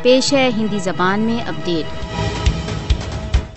پیش ہے ہندی زبان میں اپ ڈیٹ۔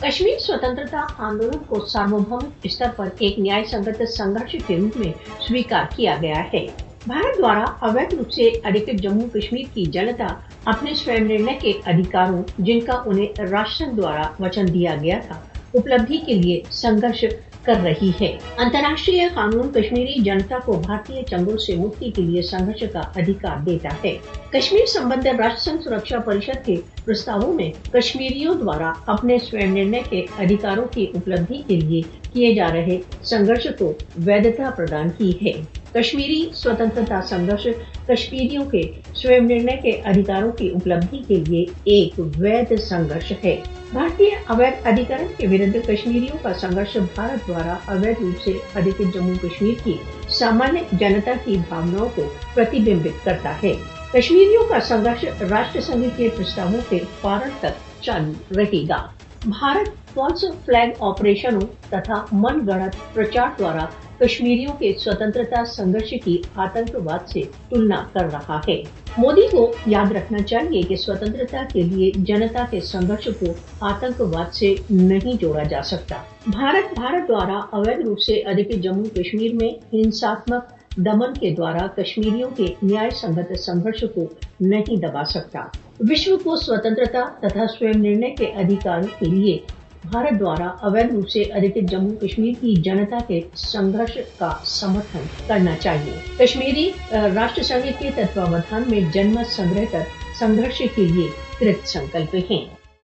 کشمیر स्वतंत्रता आंदोलन को सार्वभौमिक स्तर पर एक न्याय संगत संघर्ष के रूप में स्वीकार किया गया है। भारत द्वारा अवैध रूप से अधिकृत जम्मू कश्मीर की जनता अपने स्वयं निर्णय के अधिकारों, जिनका उन्हें राष्ट्र संघ द्वारा वचन दिया गया था, उपलब्धि के लिए संघर्ष कर रही है। अंतर्राष्ट्रीय कानून कश्मीरी जनता को भारतीय चंगुल से मुक्ति के लिए संघर्ष का अधिकार देता है। कश्मीर संबंध राष्ट्र संघ सुरक्षा परिषद के प्रस्तावों में कश्मीरियों द्वारा अपने स्वयं निर्णय के अधिकारों की उपलब्धि के लिए किए जा रहे संघर्ष को वैधता प्रदान की है। कश्मीरी स्वतंत्रता संघर्ष कश्मीरियों के स्वयं निर्णय के अधिकारों की उपलब्धि के लिए एक वैध संघर्ष है। भारतीय अवैध अधिकरण के विरुद्ध कश्मीरियों का संघर्ष भारत द्वारा अवैध रूप से अधिकृत जम्मू कश्मीर की सामान्य जनता की भावनाओं को प्रतिबिंबित करता है। कश्मीरियों का संघर्ष राष्ट्र संघ के प्रस्तावों के पारण तक चालू रहेगा। भारत फॉल्स फ्लैग ऑपरेशनों तथा मनगढ़ंत प्रचार द्वारा कश्मीरियों के स्वतंत्रता संघर्ष की आतंकवाद से तुलना कर रहा है। मोदी को याद रखना चाहिए कि स्वतंत्रता के लिए जनता के संघर्ष को आतंकवाद से नहीं जोड़ा जा सकता। भारत द्वारा अवैध रूप से अधिकृत जम्मू कश्मीर में हिंसात्मक दमन के द्वारा कश्मीरियों के न्याय संगत संघर्ष को नहीं दबा सकता। विश्व को स्वतंत्रता तथा स्वयं निर्णय के अधिकार के लिए भारत द्वारा अवैध रूप से अधिकृत जम्मू कश्मीर की जनता के संघर्ष का समर्थन करना चाहिए। कश्मीरी राष्ट्र संघ के तत्वावधान में जनमत संग्रह कर संघर्ष के लिए कृत संकल्प हैं।